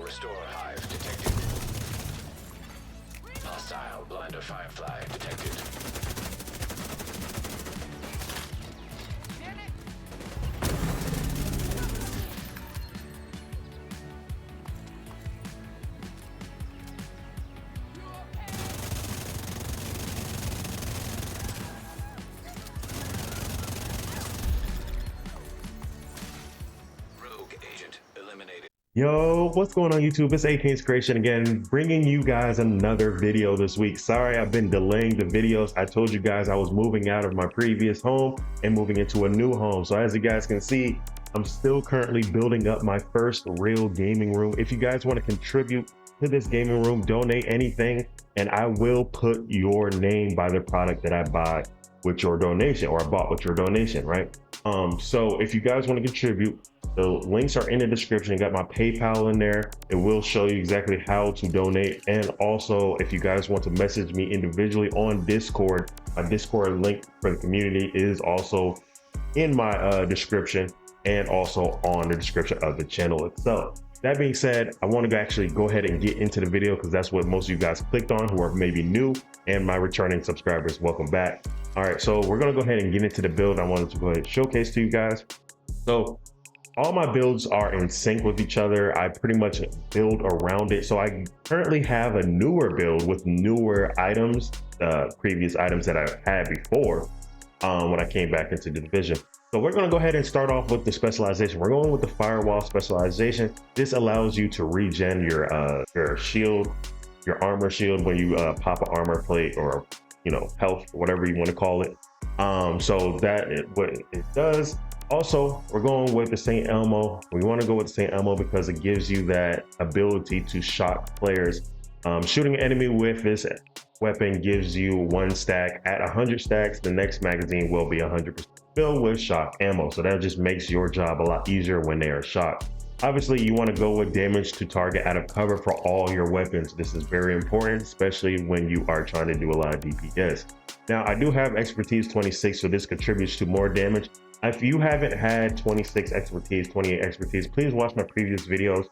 Restore hive detected. Hostile blinder firefly detected. Rogue agent eliminated. Yo, what's going on YouTube? It's AKingsCreation again, bringing you guys another video this week. Sorry, I've been delaying the videos. I told you guys I was moving out of my previous home and moving into a new home. So as you guys can see, I'm still currently building up my first real gaming room. If you guys want to contribute to this gaming room, donate anything, and I will put your name by the product that I buy with your donation, or I bought with your donation, right? So if you guys want to contribute, the links are in the description. You got my PayPal in there. It will show you exactly how to donate. And also, if you guys want to message me individually on Discord, my Discord link for the community is also in my description, and also on the description of the channel itself. That being said, I want to actually go ahead and get into the video because that's what most of you guys clicked on who are maybe new, and my returning subscribers, welcome back. All right, so we're going to go ahead and get into the build I wanted to go ahead and showcase to you guys. So all my builds are in sync with each other. I pretty much build around it. So I currently have a newer build with newer items, previous items that I've had before when I came back into the division. So we're going to go ahead and start off with the specialization. We're going with the firewall specialization. This allows you to regen your shield, your armor shield, when you pop an armor plate, or health, whatever you want to call it. So that is what it does. Also, we're going with the St. Elmo. We want to go with the St. Elmo because it gives you that ability to shock players. Shooting an enemy with this weapon gives you 1 stack. At 100 stacks, the next magazine will be 100% filled with shock ammo. So that just makes your job a lot easier when they are shocked. Obviously, you want to go with damage to target out of cover for all your weapons. This is very important, especially when you are trying to do a lot of DPS. Now, I do have expertise 26, so this contributes to more damage. If you haven't had 26 expertise, 28 expertise, please watch my previous videos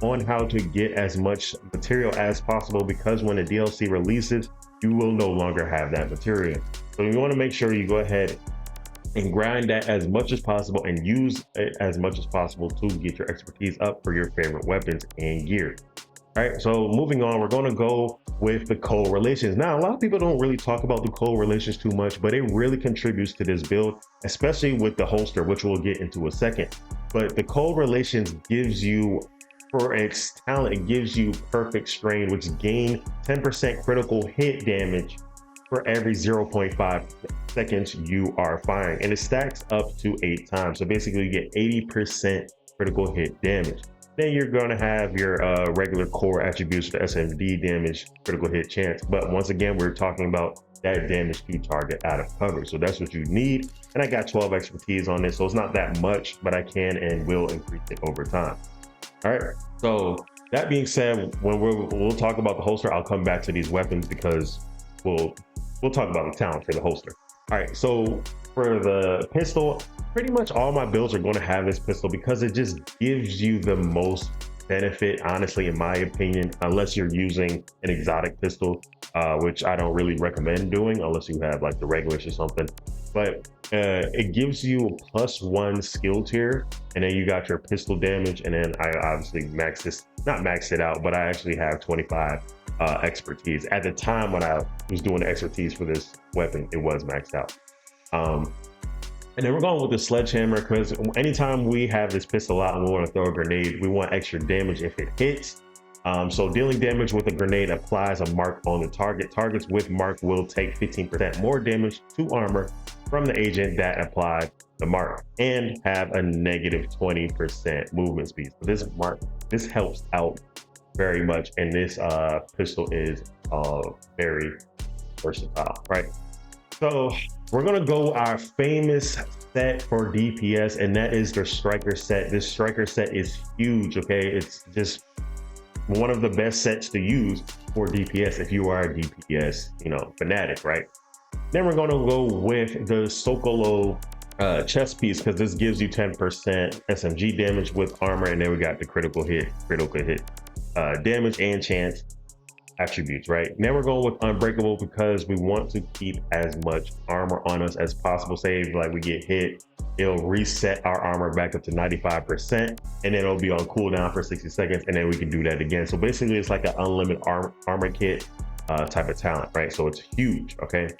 on how to get as much material as possible, because when the DLC releases, you will no longer have that material. So you want to make sure you go ahead and grind that as much as possible and use it as much as possible to get your expertise up for your favorite weapons and gear. All right, so moving on, we're going to go with the correlations. Now, a lot of people don't really talk about the correlations too much, but it really contributes to this build, especially with the holster, which we'll get into a second. But the correlations gives you, for its talent, it gives you perfect strain, which gain 10% critical hit damage for every 0.5 seconds you are firing, and it stacks up to 8 times. So basically you get 80% critical hit damage. Then you're going to have your regular core attributes for SMD damage, critical hit chance. But once again, we're talking about that damage to target out of cover. So that's what you need. And I got 12 expertise on this, so it's not that much, but I can and will increase it over time. All right, so that being said, when we'll talk about the holster, I'll come back to these weapons because we'll talk about the talent for the holster. All right, so for the pistol, pretty much all my builds are going to have this pistol because it just gives you the most benefit, honestly, in my opinion, unless you're using an exotic pistol, which I don't really recommend doing unless you have like the regulars or something. But it gives you a +1 skill tier, and then you got your pistol damage, and then I obviously not maxed it out, but I actually have 25 expertise. At the time when I was doing the expertise for this weapon, it was maxed out. And then we're going with the sledgehammer because anytime we have this pistol out and we want to throw a grenade, we want extra damage if it hits. So dealing damage with a grenade applies a mark on the target. Targets with mark will take 15% more damage to armor from the agent that applied the mark, and have a negative 20% movement speed. So this helps out very much, and this pistol is very versatile, right? So we're gonna go our famous set for DPS, and that is the striker set. This striker set is huge, okay? It's just one of the best sets to use for DPS if you are a DPS, fanatic, right? Then we're gonna go with the Sokolo chest piece, because this gives you 10% SMG damage with armor, and then we got the critical hit damage and chance attributes, right? Now we're going with unbreakable because we want to keep as much armor on us as possible. Say if like we get hit, it'll reset our armor back up to 95%, and then it'll be on cooldown for 60 seconds, and then we can do that again. So basically it's like an unlimited armor kit type of talent, right? So it's huge, okay?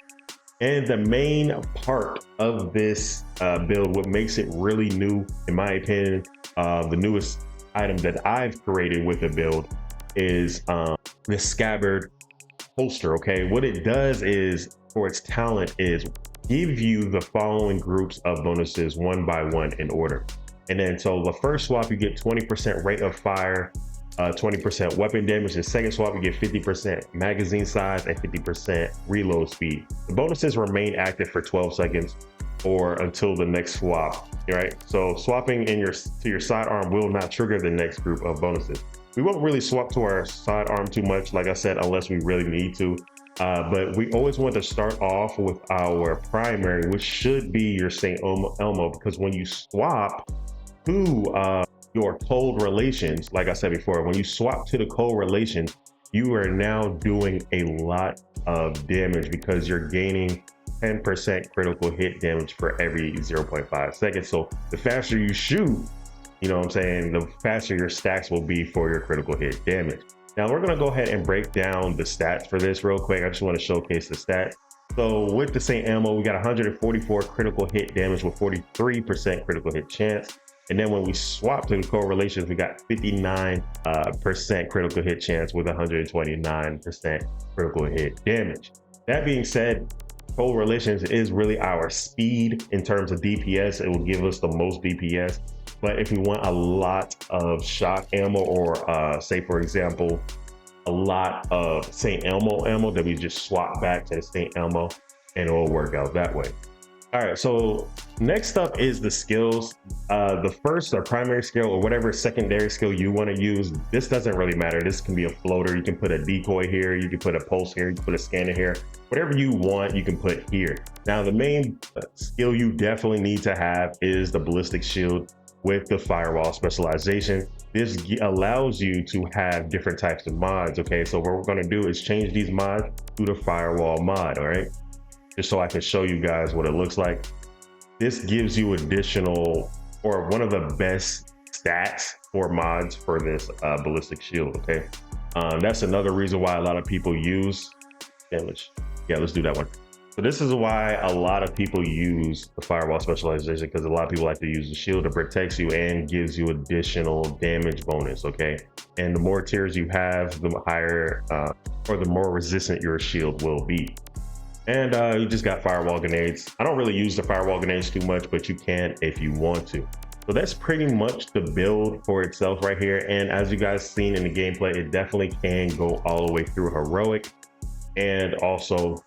And the main part of this build, what makes it really new, in my opinion, the newest item that I've created with the build is the scabbard holster, okay? What it does is, for its talent, is give you the following groups of bonuses one by one in order. And then so the first swap, you get 20% rate of fire, 20% weapon damage. The second swap, you get 50% magazine size and 50% reload speed. The bonuses remain active for 12 seconds or until the next swap, right? So swapping to your sidearm will not trigger the next group of bonuses. We won't really swap to our sidearm too much, like I said, unless we really need to. But we always want to start off with our primary, which should be your St. Elmo, because when you swap to your cold relations, like I said before, when you swap to the cold relations, you are now doing a lot of damage because you're gaining 10% critical hit damage for every 0.5 seconds. So the faster you shoot, you know what I'm saying, the faster your stacks will be for your critical hit damage. Now we're gonna go ahead and break down the stats for this real quick. I just wanna showcase the stats. So with the St. Elmo, we got 144 critical hit damage with 43% critical hit chance. And then when we swap to the correlations, we got 59% critical hit chance with 129% critical hit damage. That being said, correlations is really our speed in terms of DPS. It will give us the most DPS. But if we want a lot of shock ammo, or say for example, a lot of St. Elmo ammo, then we just swap back to the St. Elmo and it will work out that way. All right, so next up is the skills. The first or primary skill, or whatever secondary skill you want to use, this doesn't really matter. This can be a floater. You can put a decoy here. You can put a pulse here. You can put a scanner here. Whatever you want, you can put here. Now, the main skill you definitely need to have is the ballistic shield with the firewall specialization. This allows you to have different types of mods, okay? So what we're going to do is change these mods to the firewall mod, all right? Just so I can show you guys what it looks like. This gives you additional, or one of the best stats for mods for this ballistic shield, okay? That's another reason why a lot of people use damage. Yeah, let's do that one. So this is why a lot of people use the firewall specialization, because a lot of people like to use the shield. It protects you and gives you additional damage bonus, okay? And the more tiers you have, the higher or the more resistant your shield will be. And you just got firewall grenades. I don't really use the firewall grenades too much, but you can if you want to. So that's pretty much the build for itself right here. And as you guys seen in the gameplay, it definitely can go all the way through heroic. And also,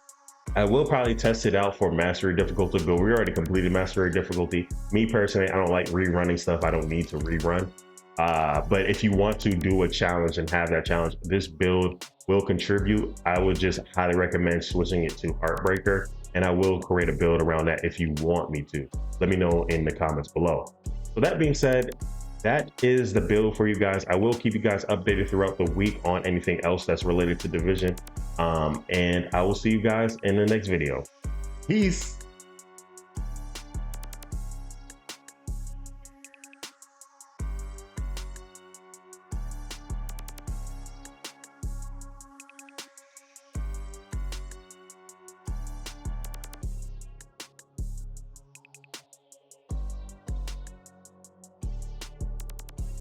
I will probably test it out for mastery difficulty, but we already completed mastery difficulty. Me personally, I don't like rerunning stuff I don't need to rerun. But if you want to do a challenge and have that challenge, this build will contribute. I would just highly recommend switching it to Heartbreaker, and I will create a build around that if you want me to. Let me know in the comments below. So that being said, that is the build for you guys. I will keep you guys updated throughout the week on anything else that's related to Division. And I will see you guys in the next video. Peace.